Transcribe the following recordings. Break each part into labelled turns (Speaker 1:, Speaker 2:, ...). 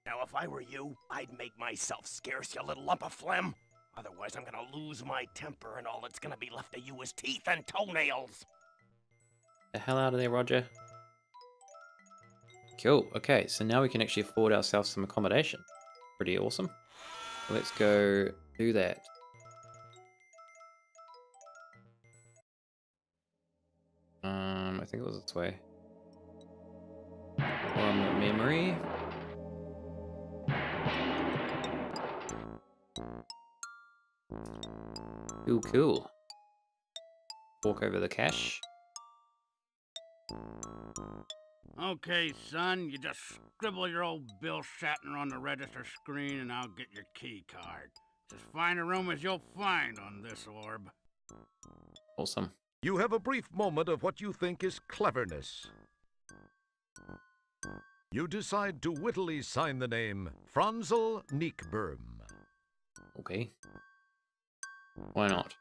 Speaker 1: Now, if I were you, I'd make myself scarce, you little lump of phlegm. Otherwise, I'm gonna lose my temper, and all that's gonna be left of you is teeth and toenails.
Speaker 2: The hell out of there, Roger. Cool. Okay, so now we can actually afford ourselves some accommodation. Pretty awesome. Let's go do that. I think it was this way. From memory. Cool. Walk over the cash.
Speaker 3: Okay, son, you just scribble your old Bill Shatner on the register screen and I'll get your key card. Just find a room as you'll find on this orb.
Speaker 2: Awesome.
Speaker 4: You have a brief moment of what you think is cleverness. You decide to wittily sign the name Franzel Neekberm.
Speaker 2: Okay. Why not?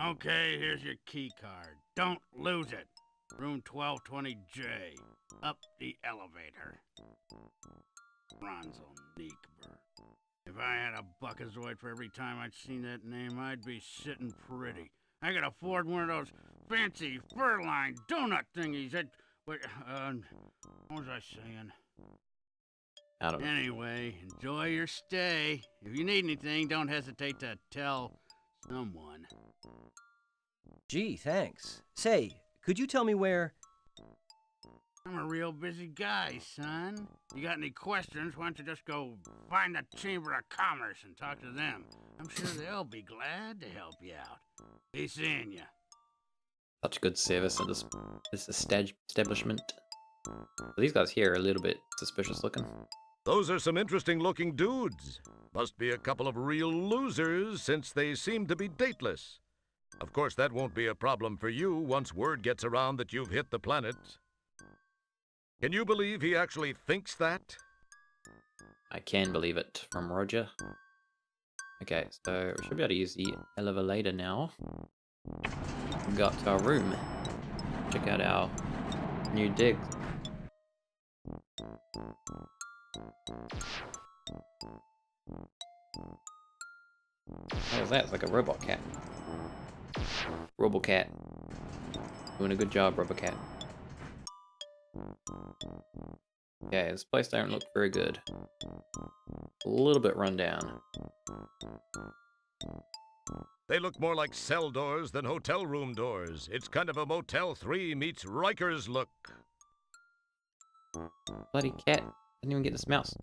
Speaker 3: Okay, here's your key card. Don't lose it. Room 1220J. Up the elevator. Franzel Neekberm. If I had a buckazoid for every time I'd seen that name, I'd be sitting pretty. I could afford one of those fancy fur-lined donut thingies that... what was I saying?
Speaker 2: I don't know.
Speaker 3: Anyway, enjoy your stay. If you need anything, don't hesitate to tell someone.
Speaker 5: Gee, thanks. Say, could you tell me where...
Speaker 3: I'm a real busy guy, son. You got any questions, why don't you just go find the Chamber of Commerce and talk to them. I'm sure they'll be glad to help you out. Be seeing ya.
Speaker 2: Such good service at this establishment. These guys here are a little bit suspicious looking.
Speaker 4: Those are some interesting looking dudes. Must be a couple of real losers since they seem to be dateless. Of course, that won't be a problem for you once word gets around that you've hit the planet. Can you believe he actually thinks that?
Speaker 2: I can believe it from Roger. Okay, so we should be able to use the elevator now. We got to our room. Check out our new dig. What is that? It's like a robot cat. Robocat. Doing a good job, Robocat. Okay, this place don't look very good. A little bit run down.
Speaker 4: They look more like cell doors than hotel room doors. It's kind of a Motel 3 meets Rikers look.
Speaker 2: Bloody cat. Didn't even get this mouse.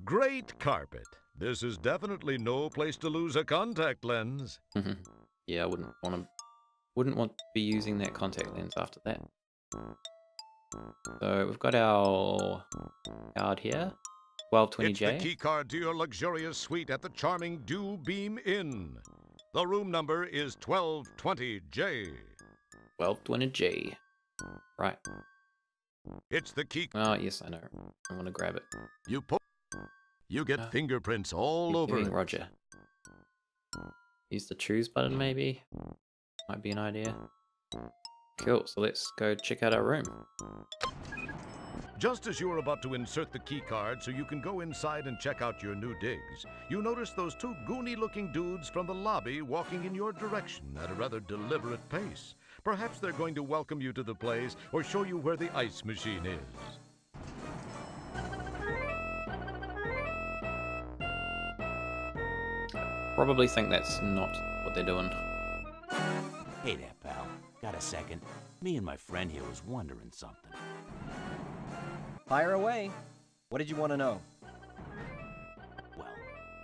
Speaker 4: Great carpet. This is definitely no place to lose a contact lens.
Speaker 2: Yeah, I wouldn't want to be using that contact lens after that. So we've got our card here. 1220J.
Speaker 4: It's the key card to your luxurious suite at the charming Dew Beam Inn. The room number is 1220J.
Speaker 2: 1220J. Right.
Speaker 4: It's the key.
Speaker 2: Oh, yes, I know. I want to grab it.
Speaker 4: You get fingerprints all over it.
Speaker 2: Roger. Use the choose button, maybe. Might be an idea. Cool, so let's go check out our room.
Speaker 4: Just as you are about to insert the key card so you can go inside and check out your new digs, you notice those two goony-looking dudes from the lobby walking in your direction at a rather deliberate pace. Perhaps they're going to welcome you to the place or show you where the ice machine is.
Speaker 2: Probably think that's not what they're doing.
Speaker 1: Hey there, pal. Got a second? Me and my friend here was wondering something.
Speaker 5: Fire away. What did you want to know?
Speaker 1: Well,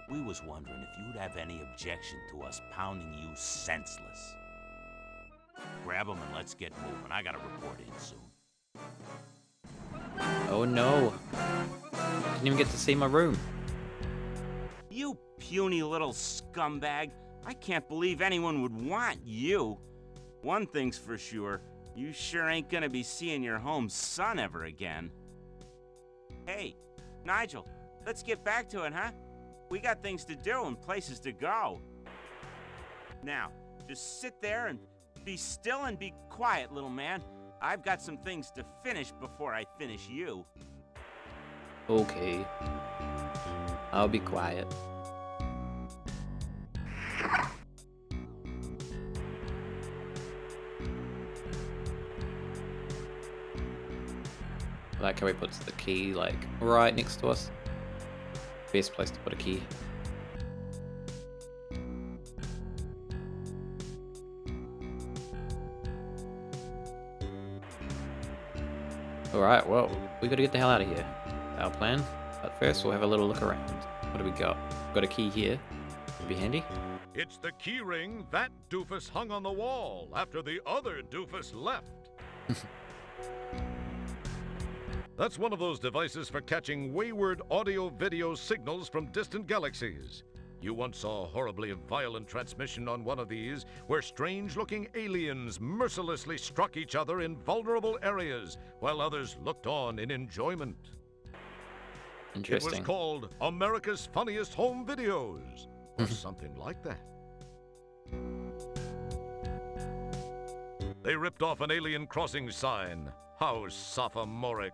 Speaker 1: we was wondering if you'd have any objection to us pounding you senseless. Grab 'em and let's get moving. I gotta report in soon.
Speaker 2: Oh no. Didn't even get to see my room.
Speaker 6: You puny little scumbag. I can't believe anyone would want you. One thing's for sure, you sure ain't gonna be seeing your home son ever again. Hey, Nigel, let's get back to it, huh? We got things to do and places to go. Now, just sit there and be still and be quiet, little man. I've got some things to finish before I finish you.
Speaker 2: Okay. I'll be quiet. I like how he puts the key like right next to us. Best place to put a key. Alright, well, we gotta get the hell out of here. Our plan. But first we'll have a little look around. What do we got? Got a key here. Could be handy.
Speaker 4: It's the key ring that doofus hung on the wall after the other doofus left. That's one of those devices for catching wayward audio-video signals from distant galaxies. You once saw a horribly violent transmission on one of these where strange-looking aliens mercilessly struck each other in vulnerable areas while others looked on in enjoyment.
Speaker 2: Interesting.
Speaker 4: It was called America's Funniest Home Videos, or something like that. They ripped off an alien crossing sign. How sophomoric.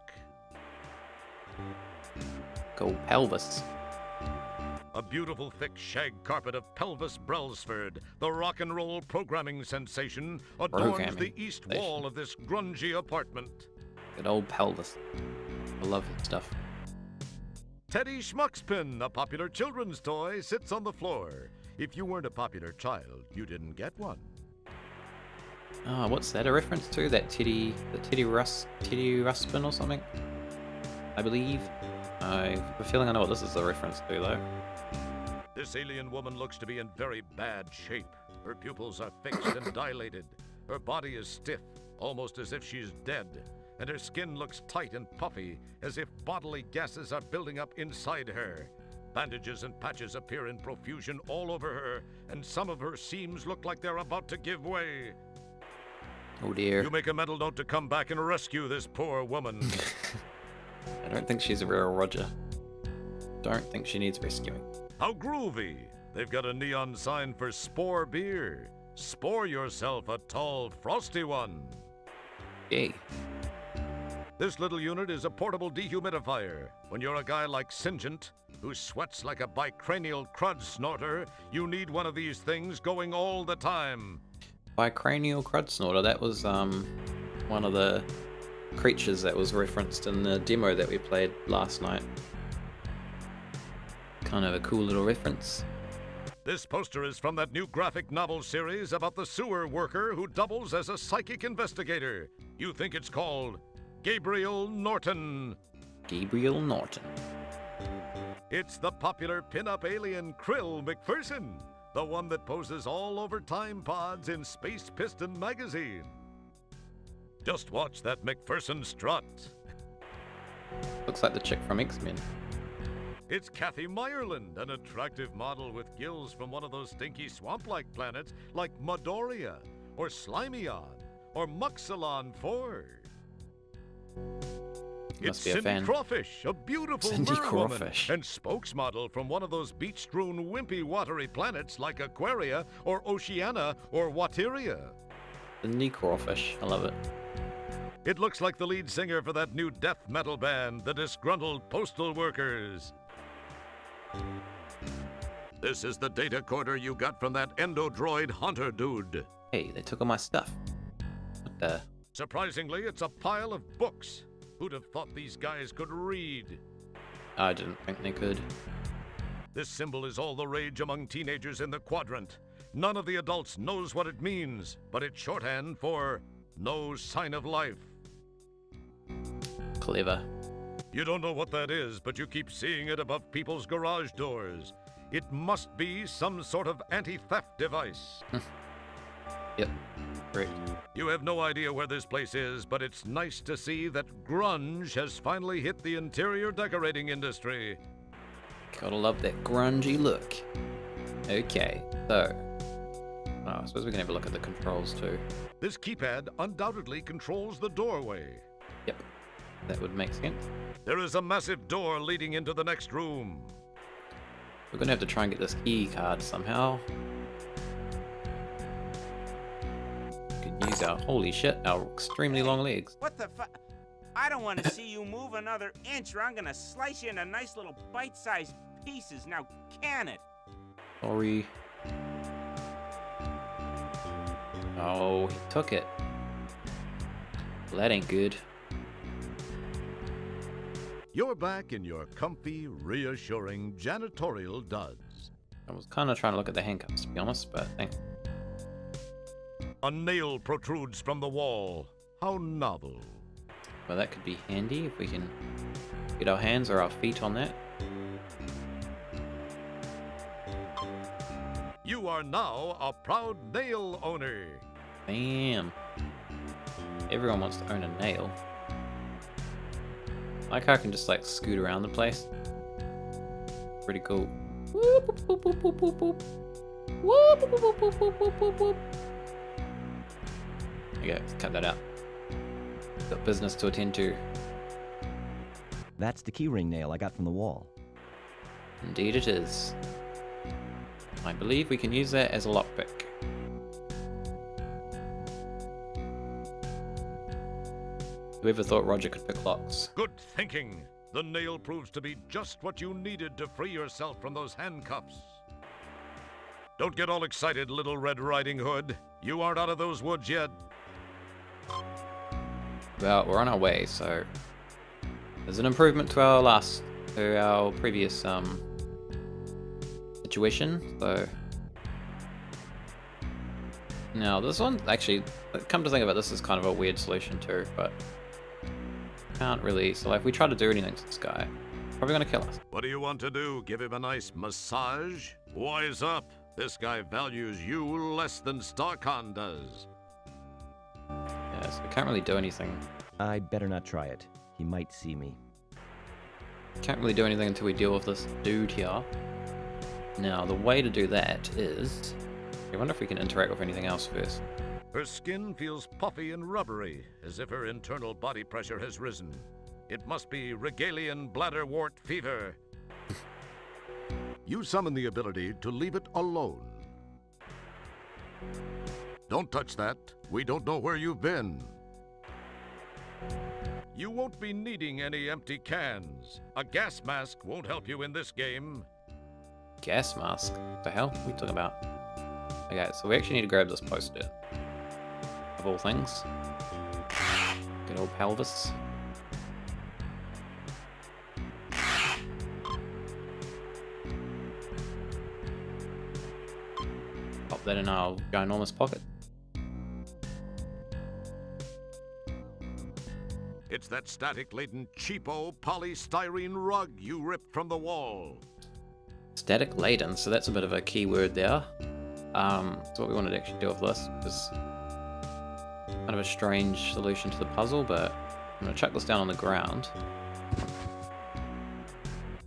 Speaker 2: Go pelvis.
Speaker 4: A beautiful thick shag carpet of Pelvis Brailsford, the rock and roll programming sensation, adorns the east wall of this grungy apartment.
Speaker 2: Good old pelvis. I love his stuff.
Speaker 4: Teddy Schmuckspin, a popular children's toy, sits on the floor. If you weren't a popular child, you didn't get one.
Speaker 2: Ah, what's that a reference to? That Teddy Ruspin or something? I believe. I have a feeling I know what this is a reference to, though.
Speaker 4: This alien woman looks to be in very bad shape. Her pupils are fixed and dilated. Her body is stiff, almost as if she's dead. And her skin looks tight and puffy, as if bodily gases are building up inside her. Bandages and patches appear in profusion all over her, and some of her seams look like they're about to give way.
Speaker 2: Oh dear.
Speaker 4: You make a mental note to come back and rescue this poor woman.
Speaker 2: I don't think she's a real Roger. Don't think she needs rescuing.
Speaker 4: How groovy! They've got a neon sign for Spore beer. Spore yourself a tall, frosty one.
Speaker 2: Yay.
Speaker 4: This little unit is a portable dehumidifier. When you're a guy like Singent, who sweats like a bicranial crud snorter, you need one of these things going all the time.
Speaker 2: Bicranial crud snorter, that was one of the creatures that was referenced in the demo that we played last night. Kind of a cool little reference.
Speaker 4: This poster is from that new graphic novel series about the sewer worker who doubles as a psychic investigator. You think it's called Gabriel Norton.
Speaker 2: Gabriel Norton.
Speaker 4: It's the popular pin-up alien Krill McPherson, the one that poses all over time pods in Space Piston magazine. Just watch that McPherson strut.
Speaker 2: Looks like the chick from X-Men.
Speaker 4: It's Kathy Meyerland, an attractive model with gills from one of those stinky swamp-like planets like Modoria, or Slimyon, or Muxalon 4. It's Cindy Crawfish, a beautiful merwoman and spokesmodel from one of those beach-strewn, wimpy, watery planets like Aquaria, or Oceania, or Wateria.
Speaker 2: Cindy Crawfish, I love it.
Speaker 4: It looks like the lead singer for that new death metal band, the Disgruntled Postal Workers. This is the data corder you got from that endodroid hunter dude.
Speaker 2: Hey, they took all my stuff. What the?
Speaker 4: Surprisingly, it's a pile of books. Who'd have thought these guys could read?
Speaker 2: I didn't think they could.
Speaker 4: This symbol is all the rage among teenagers in the quadrant. None of the adults knows what it means, but it's shorthand for no sign of life.
Speaker 2: Clever.
Speaker 4: You don't know what that is, but you keep seeing it above people's garage doors. It must be some sort of anti-theft device.
Speaker 2: Yep. Great.
Speaker 4: You have no idea where this place is, but it's nice to see that grunge has finally hit the interior decorating industry.
Speaker 2: Gotta love that grungy look. Okay, so... I suppose we can have a look at the controls too.
Speaker 4: This keypad undoubtedly controls the doorway.
Speaker 2: Yep, that would make sense.
Speaker 4: There is a massive door leading into the next room.
Speaker 2: We're gonna have to try and get this key card somehow. We could use our, holy shit, our extremely long legs.
Speaker 6: What the fu- I don't want to see you move another inch or I'm gonna slice you into nice little bite-sized pieces. Now, can it?
Speaker 2: Sorry. Oh, he took it. Well, that ain't good.
Speaker 4: You're back in your comfy, reassuring janitorial duds.
Speaker 2: I was kind of trying to look at the handcuffs, to be honest, but thank.
Speaker 4: A nail protrudes from the wall. How novel.
Speaker 2: Well, that could be handy if we can get our hands or our feet on that.
Speaker 4: You are now a proud nail owner.
Speaker 2: Bam. Everyone wants to own a nail. I like how I can just like scoot around the place. Pretty cool. Whoop, whoop, whoop, whoop, whoop, whoop. Whoop, whoop, whoop, whoop, whoop, whoop, whoop, whoop. Okay, let's cut that out. Got business to attend to.
Speaker 5: That's the keyring nail I got from the wall.
Speaker 2: Indeed it is. I believe we can use that as a lockpick. Whoever thought Roger could pick locks?
Speaker 4: Good thinking. The nail proves to be just what you needed to free yourself from those handcuffs. Don't get all excited, Little Red Riding Hood. You aren't out of those woods yet.
Speaker 2: Well, we're on our way, so there's an improvement to our previous situation. So now this one, actually, come to think of it, this is kind of a weird solution too, but can't really. So like, if we try to do anything to this guy, probably gonna kill us.
Speaker 4: What do you want to do? Give him a nice massage? Wise up. This guy values you less than Starcon does.
Speaker 2: Yeah, so we can't really do anything.
Speaker 5: I better not try it. He might see me.
Speaker 2: Can't really do anything until we deal with this dude here. Now, the way to do that is... I wonder if we can interact with anything else first.
Speaker 4: Her skin feels puffy and rubbery, as if her internal body pressure has risen. It must be Regalian bladderwort fever. You summon the ability to leave it alone. Don't touch that. We don't know where you've been. You won't be needing any empty cans. A gas mask won't help you in this game.
Speaker 2: Gas mask? What the hell? What are we talking about? Okay, so we actually need to grab this poster. Of all things. Good old pelvis. Pop that in our ginormous pocket.
Speaker 4: It's that static-laden cheapo polystyrene rug you ripped from the wall.
Speaker 2: Static laden, so that's a bit of a key word there. So what we wanted to actually do with this is kind of a strange solution to the puzzle, but I'm going to chuck this down on the ground.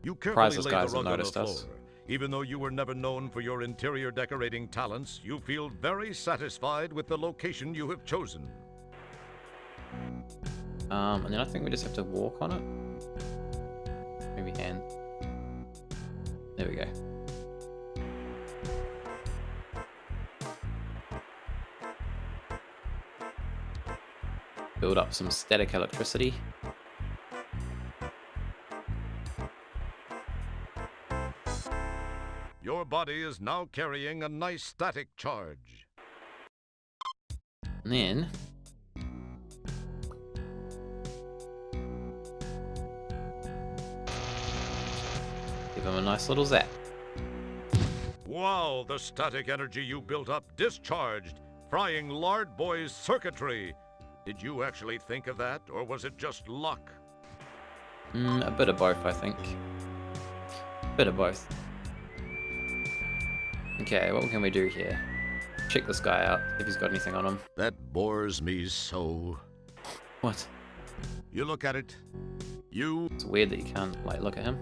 Speaker 4: You
Speaker 2: Surprised
Speaker 4: carefully
Speaker 2: this
Speaker 4: lay
Speaker 2: guy
Speaker 4: the
Speaker 2: hasn't
Speaker 4: rug on the
Speaker 2: noticed
Speaker 4: floor.
Speaker 2: us.
Speaker 4: Even though you were never known for your interior decorating talents, you feel very satisfied with the location you have chosen.
Speaker 2: And then I think we just have to walk on it. Maybe hand. There we go. Build up some static electricity.
Speaker 4: Your body is now carrying a nice static charge.
Speaker 2: And then give him a nice little zap.
Speaker 4: Wow, the static energy you built up discharged, frying Lard Boy's circuitry. Did you actually think of that, or was it just luck?
Speaker 2: A bit of both, I think. A bit of both. Okay, what can we do here? Check this guy out, if he's got anything on him.
Speaker 4: That bores me so.
Speaker 2: What?
Speaker 4: You look at it. You...
Speaker 2: It's weird that you can't, like, look at him.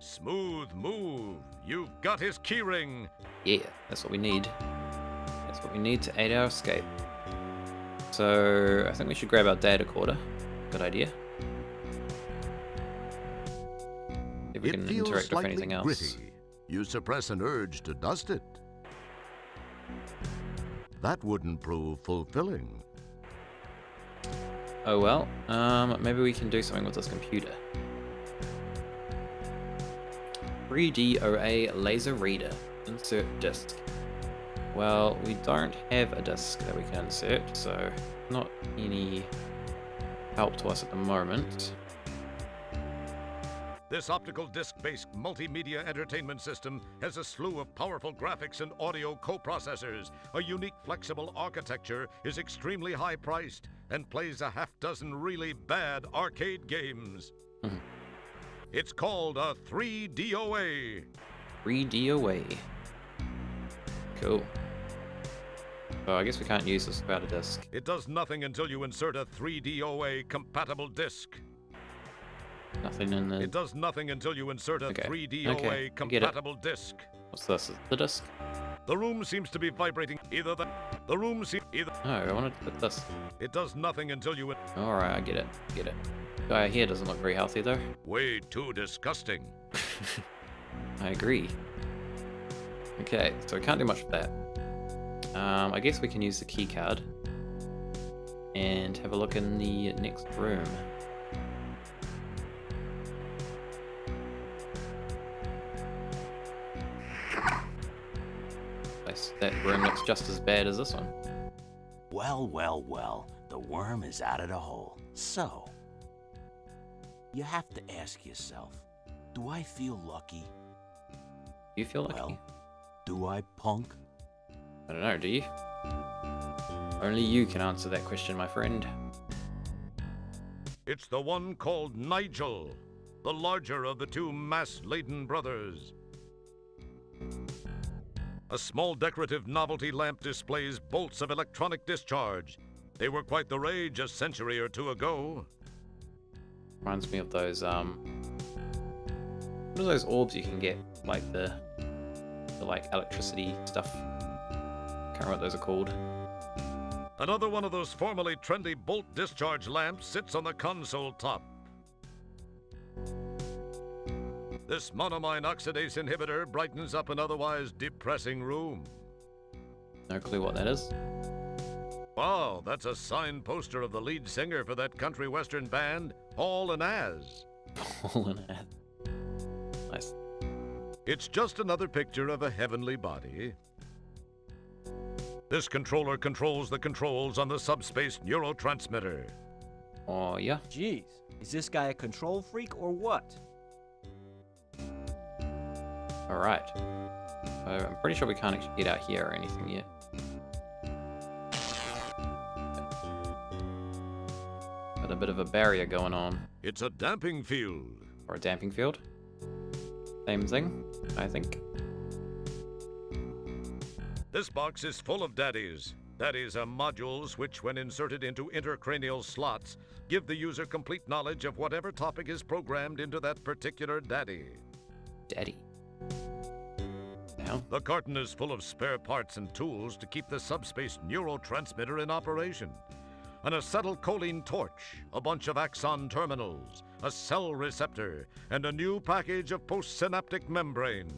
Speaker 4: Smooth move. You've got his keyring.
Speaker 2: Yeah, that's what we need. That's what we need to aid our escape. So, I think we should grab our data recorder. Good idea. If we
Speaker 4: It
Speaker 2: can
Speaker 4: feels
Speaker 2: interact with
Speaker 4: slightly
Speaker 2: anything else.
Speaker 4: gritty. You suppress an urge to dust it. That wouldn't prove fulfilling.
Speaker 2: Oh well, maybe we can do something with this computer. 3DOA laser reader. Insert disk. Well, we don't have a disk that we can insert, so not any help to us at the moment.
Speaker 4: This optical disc-based multimedia entertainment system has a slew of powerful graphics and audio coprocessors. A unique flexible architecture, is extremely high-priced, and plays a half-dozen really bad arcade games. It's called a 3DOA.
Speaker 2: 3DOA. Cool. So I guess we can't use this without a disk.
Speaker 4: It does nothing until you insert a 3DOA compatible disc.
Speaker 2: Nothing in the...
Speaker 4: It does nothing until you insert a
Speaker 2: Okay.
Speaker 4: 3DOA
Speaker 2: Okay, I get it.
Speaker 4: compatible disc.
Speaker 2: What's this? Is the disk?
Speaker 4: The room seems to be vibrating. Either the room seems either.
Speaker 2: No, I wanted to put this.
Speaker 4: It does nothing until you.
Speaker 2: Alright, I get it. Get it. Guy here doesn't look very healthy though.
Speaker 4: Way too disgusting.
Speaker 2: I agree. Okay, so we can't do much with that. I guess we can use the key card and have a look in the next room. Nice. That room looks just as bad as this one.
Speaker 1: Well, well, well, the worm is out of the hole. So, you have to ask yourself, do I feel lucky?
Speaker 2: Do you feel lucky?
Speaker 1: Well, do I, punk?
Speaker 2: I don't know, do you? Only you can answer that question, my friend.
Speaker 4: It's the one called Nigel, the larger of the two mass-laden brothers. A small decorative novelty lamp displays bolts of electronic discharge. They were quite the rage a century or two ago.
Speaker 2: Reminds me of those, what are those orbs you can get? Like the like electricity stuff. Can't remember what those are called.
Speaker 4: Another one of those formerly trendy bolt discharge lamps sits on the console top. This monoamine oxidase inhibitor brightens up an otherwise depressing room.
Speaker 2: No clue what that is.
Speaker 4: Wow, that's a signed poster of the lead singer for that country western band, Hall and Az.
Speaker 2: All in that. Nice.
Speaker 4: It's just another picture of a heavenly body. This controller controls the controls on the subspace neurotransmitter.
Speaker 2: Oh yeah.
Speaker 5: Jeez, is this guy a control freak or what?
Speaker 2: Alright. I'm pretty sure we can't actually get out here or anything yet. Got a bit of a barrier going on.
Speaker 4: It's a damping field.
Speaker 2: Or a damping field. Same thing, I think.
Speaker 4: This box is full of daddies. Daddies are modules which, when inserted into intercranial slots, give the user complete knowledge of whatever topic is programmed into that particular daddy.
Speaker 2: Daddy. Now?
Speaker 4: The carton is full of spare parts and tools to keep the subspace neurotransmitter in operation. An acetylcholine torch, a bunch of axon terminals, a cell receptor, and a new package of postsynaptic membranes.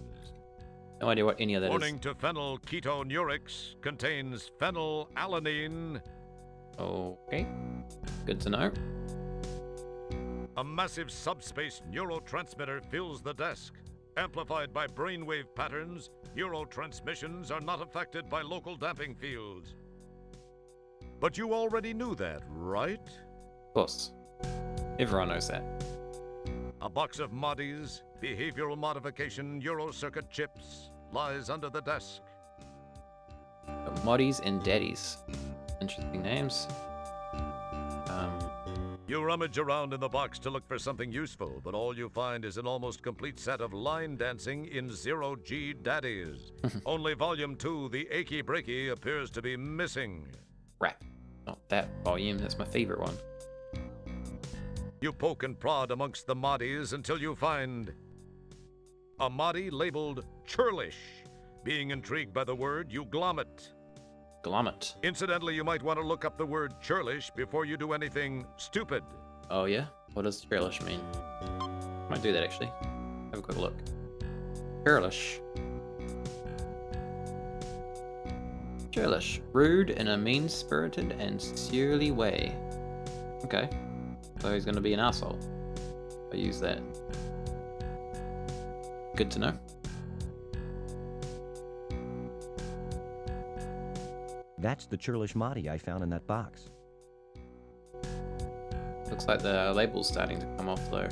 Speaker 2: No idea what any of that
Speaker 4: Warning to phenylketonurics, contains phenylalanine.
Speaker 2: Okay. Good to know.
Speaker 4: A massive subspace neurotransmitter fills the desk. Amplified by brainwave patterns, neurotransmissions are not affected by local damping fields. But you already knew that, right?
Speaker 2: Of course. Everyone knows that.
Speaker 4: A box of MODIs, behavioral modification neurocircuit chips, lies under the desk.
Speaker 2: Moddies and Daddies. Interesting names.
Speaker 4: You rummage around in the box to look for something useful, but all you find is an almost complete set of line dancing in 0G daddies. Only Volume 2, the Achy Breaky, appears to be missing.
Speaker 2: Rap. Not that volume, that's my favorite one.
Speaker 4: You poke and prod amongst the MODIs until you find a MODI labeled churlish. Being intrigued by the word, you glom it.
Speaker 2: Glommet.
Speaker 4: Incidentally, you might want to look up the word churlish before you do anything stupid.
Speaker 2: Oh yeah? What does churlish mean? Might do that actually. Have a quick look. Churlish. Churlish. Rude in a mean-spirited and surly way. Okay. So he's going to be an asshole. I use that. Good to know.
Speaker 5: That's the churlish Mahdi I found in that box.
Speaker 2: Looks like the label's starting to come off though.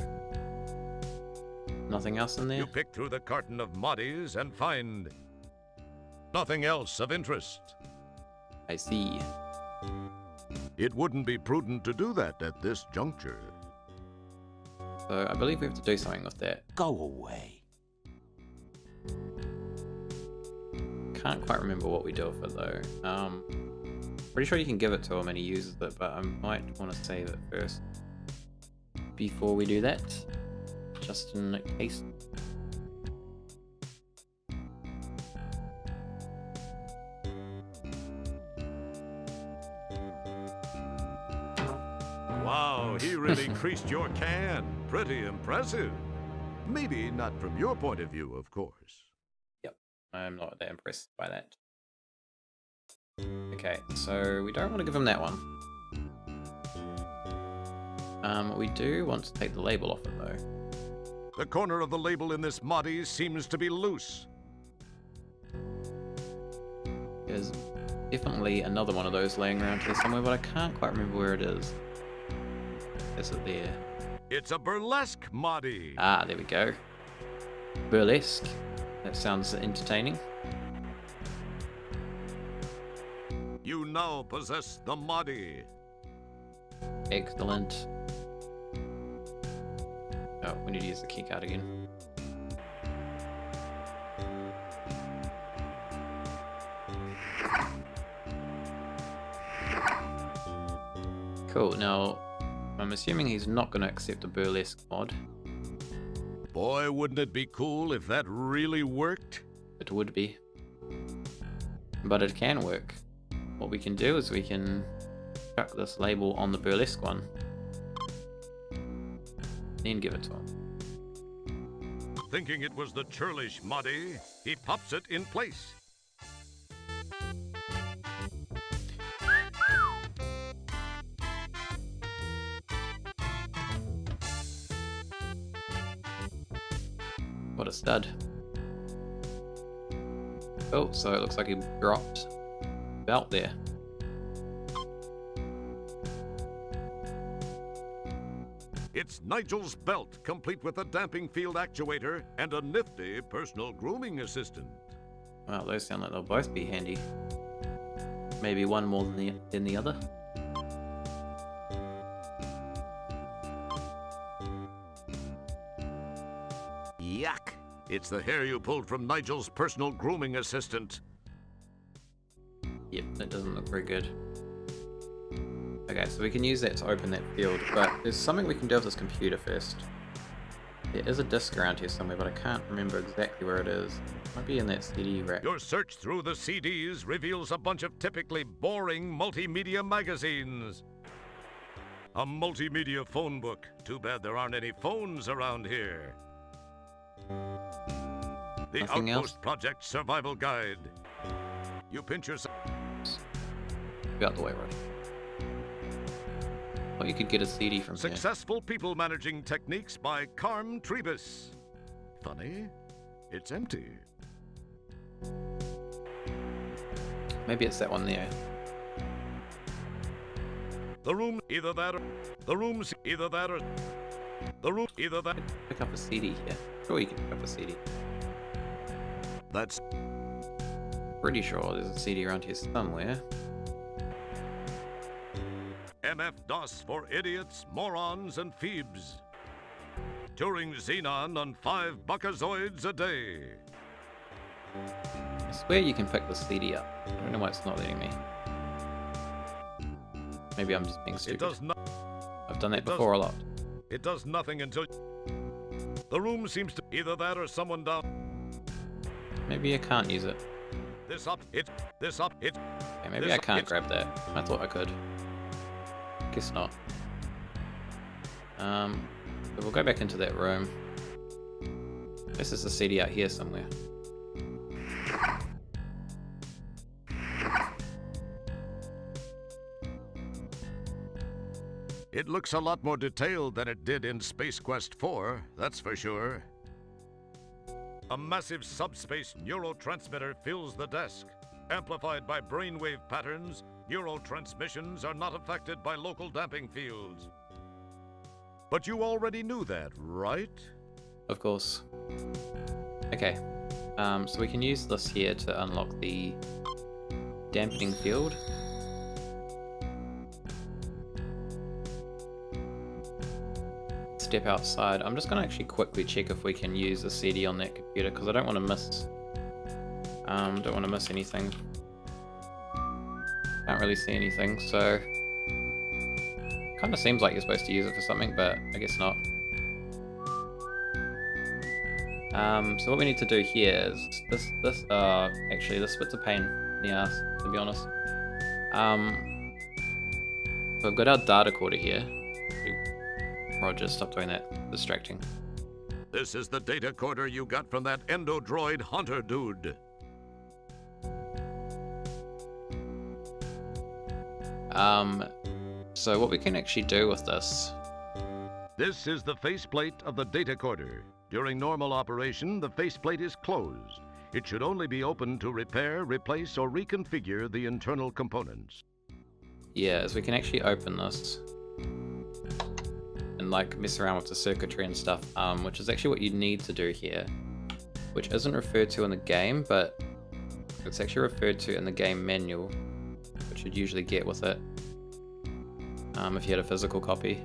Speaker 2: Nothing else in there?
Speaker 4: You pick through the carton of Mahdi's and find nothing else of interest.
Speaker 2: I see.
Speaker 4: It wouldn't be prudent to do that at this juncture.
Speaker 2: So I believe we have to do something with that.
Speaker 1: Go away.
Speaker 2: Can't quite remember what we do with it though. Pretty sure you can give it to him and he uses it, but I might want to save it first before we do that, just in case.
Speaker 4: Wow, he really creased your can. Pretty impressive. Maybe not from your point of view, of course.
Speaker 2: Yep, I'm not that impressed by that. Okay, so we don't want to give him that one. We do want to take the label off it though.
Speaker 4: The corner of the label in this Mahdi seems to be loose.
Speaker 2: There's definitely another one of those laying around here somewhere, but I can't quite remember where it is. Is it there?
Speaker 4: It's a burlesque Mahdi.
Speaker 2: Ah, there we go. Burlesque. That sounds entertaining.
Speaker 4: You now possess the Mahdi.
Speaker 2: Excellent. Oh, we need to use the keycard again. Cool, now I'm assuming he's not going to accept a burlesque mod.
Speaker 4: Boy, wouldn't it be cool if that really worked?
Speaker 2: It would be. But it can work. What we can do is we can chuck this label on the burlesque one, then give it to him.
Speaker 4: Thinking it was the churlish Mahdi, he pops it in place.
Speaker 2: What a stud. Oh, so it looks like he dropped belt there.
Speaker 4: It's Nigel's belt, complete with a damping field actuator and a nifty personal grooming assistant.
Speaker 2: Well, those sound like they'll both be handy. Maybe one more than the other.
Speaker 4: Yuck! It's the hair you pulled from Nigel's personal grooming assistant.
Speaker 2: Yep, that doesn't look very good. Okay, so we can use that to open that field, but there's something we can do with this computer first. There is a disc around here somewhere, but I can't remember exactly where it is. It might be in that CD rack.
Speaker 4: Your search through the CDs reveals a bunch of typically boring multimedia magazines. A multimedia phone book. Too bad there aren't any phones around here. The
Speaker 2: Nothing else?
Speaker 4: Outpost Project Survival Guide. You pinch yourself.
Speaker 2: Get out the way, right? Or you could get a CD from here.
Speaker 4: Successful People Managing Techniques by Carm Trebus. Funny, it's empty.
Speaker 2: Maybe it's that one there.
Speaker 4: The room, either that or... The room's either that or... The room, either that...
Speaker 2: Pick up a CD here. Sure, you can pick up a CD.
Speaker 4: That's...
Speaker 2: Pretty sure there's a CD around here somewhere.
Speaker 4: MF-DOS for idiots, morons, and phoebes. Turing Xenon on 5 buckazoids a day.
Speaker 2: I swear you can pick the CD up. I don't know why it's not letting me. Maybe I'm just being stupid.
Speaker 4: It does not...
Speaker 2: I've done that before a lot.
Speaker 4: It does nothing until... The room seems to... Either that or someone down...
Speaker 2: Maybe I can't use it.
Speaker 4: This up, it... This up, it...
Speaker 2: Okay, maybe
Speaker 4: This-
Speaker 2: I can't
Speaker 4: it's-
Speaker 2: grab that. I thought I could. Guess not. But we'll go back into that room. This is the CD out here somewhere.
Speaker 4: It looks a lot more detailed than it did in Space Quest 4, that's for sure. A massive subspace neurotransmitter fills the desk. Amplified by brainwave patterns, neurotransmissions are not affected by local damping fields. But you already knew that, right?
Speaker 2: Of course. Okay. So we can use this here to unlock the dampening field. Step outside. I'm just going to actually quickly check if we can use the CD on that computer because I don't want to miss. Don't want to miss anything. Can't really see anything, so kind of seems like you're supposed to use it for something, but I guess not. So what we need to do here is actually this bit's a pain in the ass, to be honest. So we've got our data quarter here. Roger, stop doing that. Distracting.
Speaker 4: This is the data quarter you got from that endodroid hunter dude.
Speaker 2: So what we can actually do with this.
Speaker 4: This is the faceplate of the data quarter. During normal operation, the faceplate is closed. It should only be opened to repair, replace, or reconfigure the internal components.
Speaker 2: Yeah, as we can actually open this and like mess around with the circuitry and stuff, which is actually what you need to do here, which isn't referred to in the game, but it's actually referred to in the game manual, which you'd usually get with it if you had a physical copy.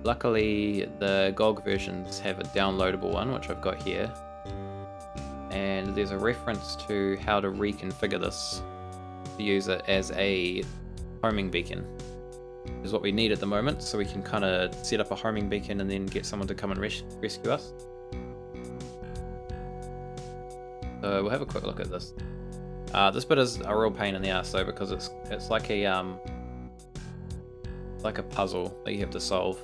Speaker 2: Luckily, the GOG versions have a downloadable one, which I've got here, and there's a reference to how to reconfigure this to use it as a homing beacon. Is what we need at the moment, so we can kind of set up a homing beacon and then get someone to come and rescue us. So we'll have a quick look at this. This bit is a real pain in the ass though, because it's like a puzzle that you have to solve.